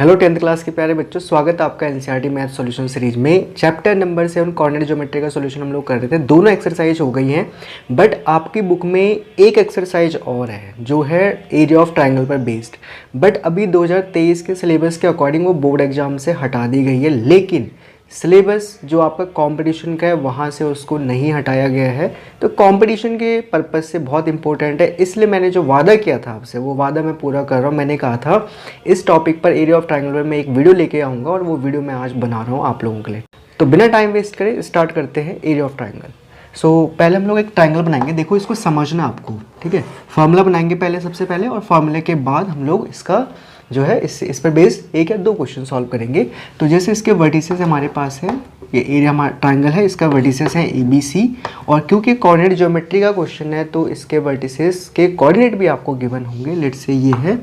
Hello 10th class के प्यारे बच्चों, स्वागत है आपका एनसीईआरटी मैथ सॉल्यूशन सीरीज में। चैप्टर नंबर 7 कोऑर्डिनेट ज्योमेट्री का सॉल्यूशन हम लोग कर रहे थे। दोनों एक्सरसाइज हो गई हैं, बट आपकी बुक में एक एक्सरसाइज और है जो है एरिया ऑफ ट्राइंगल पर बेस्ड। बट अभी 2023 के सिलेबस के अकॉर्डिंग वो बोर्ड एग्जाम से हटा दी गई है, लेकिन सिलेबस जो आपका कंपटीशन का है वहाँ से उसको नहीं हटाया गया है। तो कंपटीशन के पर्पज़ से बहुत इंपॉर्टेंट है, इसलिए मैंने जो वादा किया था आपसे वो वादा मैं पूरा कर रहा हूँ। मैंने कहा था इस टॉपिक पर एरिया ऑफ ट्रायंगल पर मैं एक वीडियो लेके आऊँगा और वो वीडियो मैं आज बना रहा हूँ आप लोगों के लिए। तो बिना टाइम वेस्ट करे स्टार्ट करते हैं एरिया ऑफ ट्रायंगल। सो पहले हम लोग एक ट्रायंगल बनाएंगे। देखो इसको समझना आपको, ठीक है। फार्मूला बनाएंगे पहले, सबसे पहले, और फार्मूले के बाद हम लोग इसका जो है इस पर बेस एक या दो क्वेश्चन सॉल्व करेंगे। तो जैसे इसके वर्टिसेस हमारे पास है, ये एरिया हमारा ट्रायंगल है, इसका वर्टिसेस है ABC, और क्योंकि कोऑर्डिनेट ज्योमेट्री का क्वेश्चन है तो इसके वर्टिसेस के कोऑर्डिनेट भी आपको गिवन होंगे। लेट्स से ये है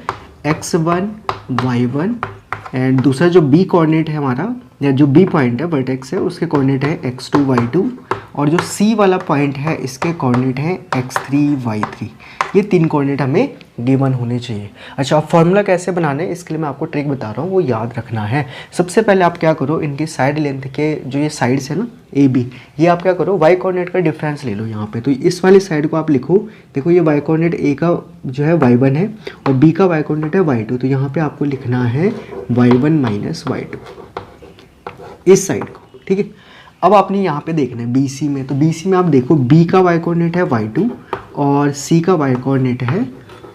x1 y1 एंड दूसरा जो B कोऑर्डिनेट है हमारा, या जो B पॉइंट है वर्टेक्स है, उसके कोऑर्डिनेट है x2 y2, और जो C वाला पॉइंट है इसके कोऑर्डिनेट है x3 y3। ये तीन कोऑर्डिनेट हमें गिवन होने चाहिए। अच्छा, अब फॉर्मूला कैसे बनाना है इसके लिए मैं आपको ट्रिक बता रहा हूँ, वो याद रखना है। सबसे पहले आप क्या करो, इनकी साइड लेंथ के जो ये साइड्स है ना AB, ये आप क्या करो y कोऑर्डिनेट का डिफरेंस ले लो यहाँ पे। तो इस वाली साइड को आप लिखो, देखो ये y कोऑर्डिनेट A का जो है y1 है और B का y कोऑर्डिनेट है y2। तो यहाँ पे आपको लिखना है y1 माइनस y2 इस साइड को, ठीक है। अब आपने यहाँ पे देखना है BC में, तो BC में आप देखो B का y कोऑर्डिनेट है y2 और C का y कोऑर्डिनेट है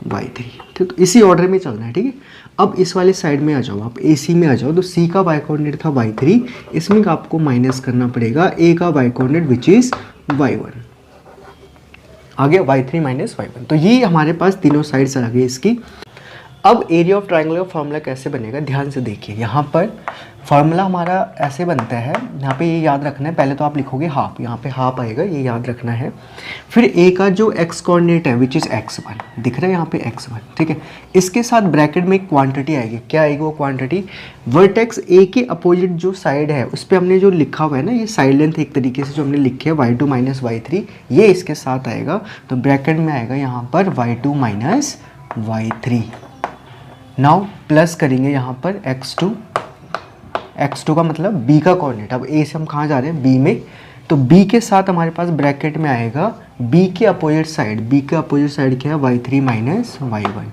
y3, ठीक। तो इसी ऑर्डर में चलना है, ठीक है। अब इस वाले साइड में आ जाओ, आप AC में आ जाओ। तो C का y कोऑर्डिनेट था y3, इसमें आपको माइनस करना पड़ेगा A का y coordinate which is y1, आ गया y3 माइनस y1। तो ये हमारे पास तीनों साइड्स आ गई इसकी। अब एरिया ऑफ ट्रायंगल का फॉर्मूला कैसे बनेगा ध्यान से देखिए। यहाँ पर फॉर्मूला हमारा ऐसे बनता है, यहाँ पे ये याद रखना है। पहले तो आप लिखोगे हाफ, यहाँ पे हाफ आएगा, ये याद रखना है। फिर ए का जो x कोऑर्डिनेट है विच इज़ x1, दिख रहा है यहाँ पे x1, ठीक है। इसके साथ ब्रैकेट में एक क्वांटिटी आएगी। क्या आएगी वो क्वांटिटी? वर्टेक्स ए के अपोजिट जो साइड है उस पर हमने जो लिखा हुआ है ना, ये साइड लेंथ एक तरीके से जो हमने लिखी है y2 माइनस y3, ये इसके साथ आएगा। तो ब्रैकेट में आएगा यहाँ पर y2 minus y3। Now plus करेंगे यहाँ पर x2 का मतलब b का कोऑर्डिनेट। अब a से हम कहाँ जा रहे हैं? b में। तो b के साथ हमारे पास ब्रैकेट में आएगा b के अपोजिट साइड। b के अपोजिट साइड क्या है? y3 minus y1,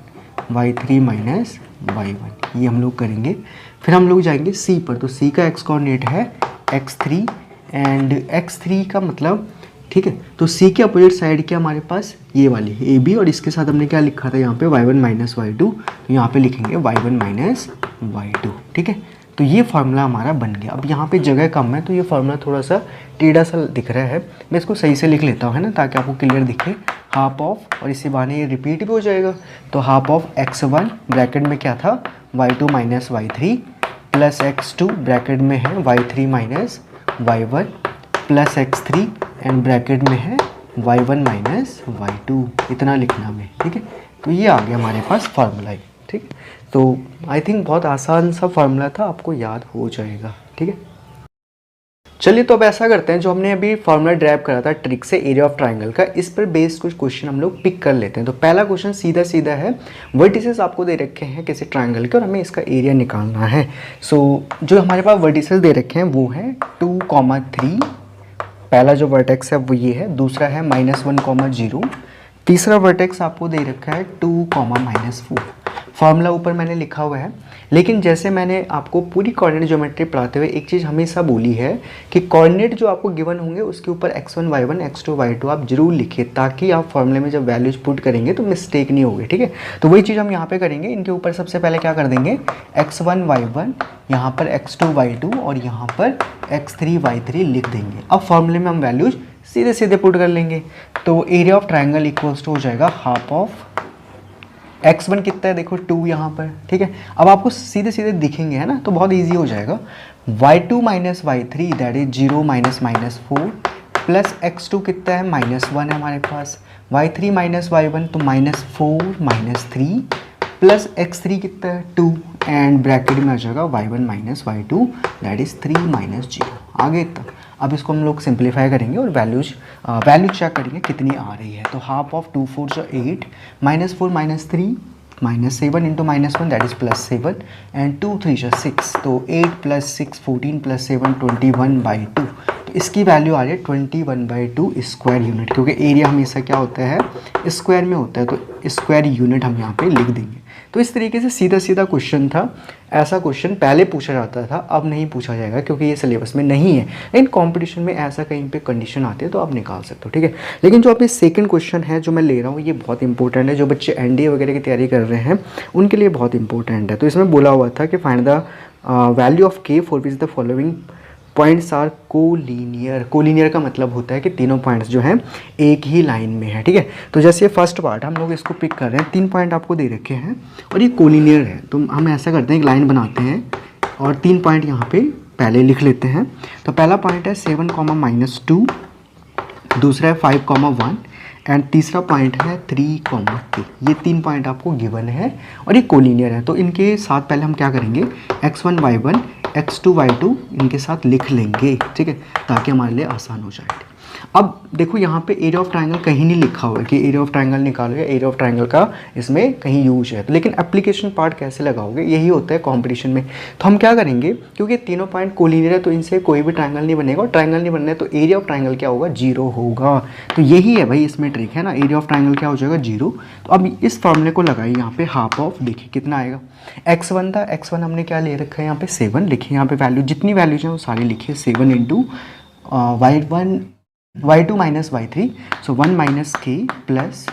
y3 minus y1, ये हम लोग करेंगे। फिर हम लोग जाएंगे c पर। तो c का x कोऑर्डिनेट है x3 एंड x3 का मतलब, ठीक है। तो C के अपोजिट साइड क्या हमारे पास? ये वाली AB, और इसके साथ हमने क्या लिखा था यहाँ पे? y1 minus y2। तो यहाँ पे लिखेंगे y1 माइनस y2, ठीक है। तो ये फार्मूला हमारा बन गया। अब यहाँ पे जगह कम है तो ये फार्मूला थोड़ा सा टेढ़ा सा दिख रहा है। मैं इसको सही से लिख लेता हूँ, है ना, ताकि आपको क्लियर दिखे। हाफ ऑफ, और इसी बहाने ये रिपीट भी हो जाएगा। तो हाफ ऑफ x1 ब्रैकेट में क्या था? y2 minus y3 plus x2 bracket में है y3 minus y1 plus x3 and bracket में है y1 माइनस y2। इतना लिखना हमें, ठीक है। तो ये आ गया हमारे पास फार्मूला, ठीक है। तो आई थिंक बहुत आसान सा फार्मूला था, आपको याद हो जाएगा, ठीक है। चलिए तो अब ऐसा करते हैं, जो हमने अभी फार्मूला ड्राइव करा था ट्रिक से एरिया ऑफ ट्रायंगल का, इस पर बेस्ड कुछ क्वेश्चन हम लोग पिक कर लेते हैं। तो पहला क्वेश्चन सीधा सीधा है, वर्टिसेस आपको दे रखे हैं किसी ट्रायंगल के और हमें इसका एरिया निकालना है। सो जो हमारे पास वर्टिसेस दे रखे हैं वो है 2, 3। पहला जो वर्टेक्स है वो ये है, दूसरा है -1, 0, तीसरा वर्टेक्स आपको दे रखा है 2, -4। फार्मूला ऊपर मैंने लिखा हुआ है, लेकिन जैसे मैंने आपको पूरी कोऑर्डिनेट ज्योमेट्री पढ़ाते हुए एक चीज़ हमेशा बोली है कि कोऑर्डिनेट जो आपको गिवन होंगे उसके ऊपर x1 y1 x2 y2 आप जरूर लिखिए, ताकि आप फार्मूले में जब वैल्यूज पुट करेंगे तो मिस्टेक नहीं होगी, ठीक है। तो वही चीज़ हम यहाँ पे करेंगे। इनके ऊपर सबसे पहले क्या कर देंगे? x1 y1, यहाँ पर x2 y2 और यहाँ पर x3 y3 लिख देंगे। अब फार्मूले में हम वैल्यूज सीधे सीधे पुट कर लेंगे। तो area of triangle equals to हो जाएगा हाफ ऑफ x1 कितना है? देखो 2 यहाँ पर, ठीक है। अब आपको सीधे सीधे दिखेंगे, है ना, तो बहुत इजी हो जाएगा। y2 minus y3 that is 0 minus -4 plus x2 कितना है? -1 है हमारे पास, y3 माइनस y1 तो -4 -3 प्लस x3 कितना है? 2 एंड ब्रैकेट में आ जाएगा y1 minus y2 that is 3 -0। आगे तक अब इसको हम लोग सिंप्लीफाई करेंगे और वैल्यू चेक करेंगे कितनी आ रही है। तो हाफ ऑफ 2 4 जो 8 -4 -3 -7 इंटू -1 दैट इज +7 एंड 2 3 जा 6, तो 8 + 6 14 + 7 21/2। तो इसकी वैल्यू आ रही है 21/2 स्क्वायर यूनिट, क्योंकि एरिया हमेशा क्या होता है स्क्वायर में होता है, तो स्क्वायर यूनिट हम यहाँ पे लिख देंगे। तो इस तरीके से सीधा सीधा क्वेश्चन था। ऐसा क्वेश्चन पहले पूछा जाता था, अब नहीं पूछा जाएगा क्योंकि ये सिलेबस में नहीं है, लेकिन कंपटीशन में ऐसा कहीं पे कंडीशन आती है तो आप निकाल सकते हो, ठीक है। लेकिन जो अपने सेकंड क्वेश्चन है जो मैं ले रहा हूँ ये बहुत इंपॉर्टेंट है, जो बच्चे एनडीए वगैरह की तैयारी कर रहे हैं उनके लिए बहुत इंपॉर्टेंट है। तो इसमें बोला हुआ था कि find the value of K for which the following points are collinear. Collinear का मतलब होता है कि तीनों पॉइंट्स जो हैं एक ही लाइन में है, ठीक है। तो जैसे ये फर्स्ट पार्ट हम लोग इसको पिक कर रहे हैं, 3 पॉइंट आपको दे रखे हैं और ये कोलिनियर है, तो हम ऐसा करते हैं एक लाइन बनाते हैं और 3 पॉइंट यहाँ पे पहले लिख लेते हैं। तो पहला पॉइंट है 7, -2, दूसरा है 5, 1 एंड तीसरा पॉइंट है 3, k। ये 3 पॉइंट आपको गिवन है और ये कोलिनियर है, तो इनके साथ पहले हम क्या करेंगे x1 y1 x2 y2 इनके साथ लिख लेंगे, ठीक है, ताकि हमारे लिए आसान हो जाए। अब देखो यहाँ पे एरिया ऑफ ट्रायंगल कहीं नहीं लिखा हुआ है कि एरिया ऑफ ट्रायंगल निकालो या एरिया ऑफ ट्रायंगल का इसमें कहीं यूज है, तो लेकिन एप्लीकेशन पार्ट कैसे लगाओगे यही होता है कंपटीशन में। तो हम क्या करेंगे, क्योंकि तीनों पॉइंट कोलिनियर है तो इनसे कोई भी ट्रायंगल नहीं बनेगा, और ट्रायंगल नहीं बनना है तो एरिया ऑफ ट्रायंगल क्या होगा 0 होगा। तो यही है भाई इसमें ट्रिक है ना, एरिया ऑफ ट्रायंगल क्या हो जाएगा 0। तो अब इस फॉर्मूले को लगाइए यहाँ पे, हाफ ऑफ, देखिए कितना आएगा। x1 था, x1 हमने क्या ले रखा है यहाँ पे 7, लिखिए यहाँ पे वैल्यू जितनी वैल्यूज हैं वो सारी लिखिए, 7 इंटू y2 - y3, सो 1 - k प्लस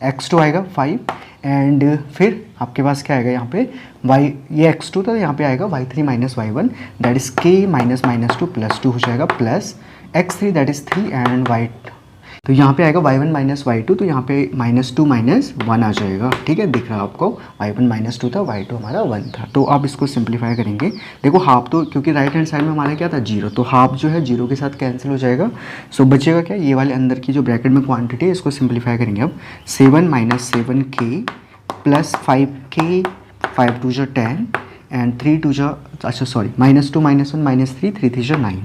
x2 आएगा 5 एंड फिर आपके पास क्या आएगा यहाँ पे y, ये x2 था, यहाँ पे आएगा y3 - y1 that is k -2 +2 हो जाएगा plus x3 that is 3 and y, तो यहाँ पे आएगा y1 - y2, तो यहाँ पे -2 - 1 आ जाएगा, ठीक है, दिख रहा है आपको y1 -2 था, y2 हमारा 1 था। तो आप इसको सिंप्लीफाई करेंगे, देखो हाफ तो क्योंकि राइट हैंड साइड में हमारा क्या था 0, तो हाफ जो है 0 के साथ कैंसिल हो जाएगा। सो बचेगा क्या, ये वाले अंदर की जो ब्रैकेट में क्वांटिटी है इसको सिंप्लीफाई करेंगे अब, 7 - 7k प्लस 5k, 5 2 जा 10 एंड 3 2 जा, अच्छा सॉरी -2 - 1 -3, 3 3 जा 9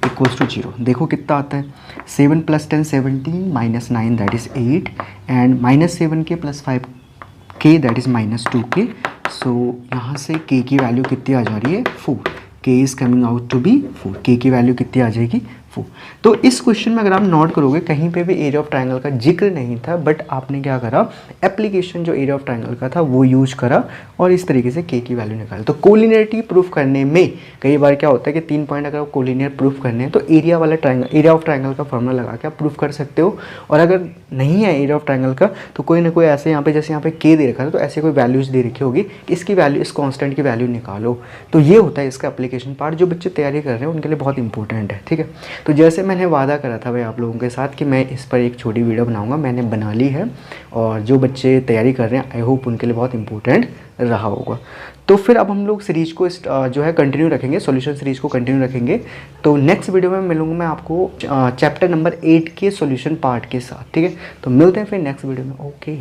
इक्वल्स टू 0। देखो कितना आता है, 7 + 10 17 -9 that is 8 and -7k + 5k that is -2k। सो यहाँ से k की वैल्यू कितनी आ जा रही है 4, k is coming out to be 4, k की वैल्यू कितनी आ जाएगी 4। तो इस क्वेश्चन में अगर आप नोट करोगे कहीं पे भी एरिया ऑफ ट्रायंगल का जिक्र नहीं था, बट आपने क्या करा, एप्लीकेशन जो एरिया ऑफ ट्रायंगल का था वो यूज करा और इस तरीके से k की वैल्यू निकाली। तो कोलिनियरिटी प्रूफ करने में कई बार क्या होता है कि 3 पॉइंट अगर आप कोलिनियर प्रूफ करने हैं तो एरिया वाला ट्रायंगल, एरिया ऑफ ट्रायंगल का फॉर्मूला लगा के आप प्रूफ कर सकते हो, और अगर नहीं है एरिया ऑफ ट्रायंगल का तो कोई ना कोई ऐसे यहाँ पे, जैसे यहाँ पे k दे रखा था तो ऐसे कोई वैल्यूज दे रखी होगी, इसकी वैल्यू, इस कॉन्स्टेंट की वैल्यू निकालो। तो ये होता है इसका एप्लीकेशन पार्ट, जो बच्चे तैयारी कर रहे हैं उनके लिए बहुत इंपॉर्टेंट है, ठीक है। तो जैसे मैंने वादा करा था भाई आप लोगों के साथ कि मैं इस पर एक छोटी वीडियो बनाऊंगा, मैंने बना ली है, और जो बच्चे तैयारी कर रहे हैं आई होप उनके लिए बहुत इंपॉर्टेंट रहा होगा। तो फिर अब हम लोग सीरीज को जो है कंटिन्यू रखेंगे, सॉल्यूशन सीरीज को कंटिन्यू रखेंगे। तो नेक्स्ट वीडियो में मिलूंगा मैं आपको चैप्टर नंबर 8 के सॉल्यूशन पार्ट के साथ, ठीक है। तो मिलते हैं फिर नेक्स्ट वीडियो में, ओके।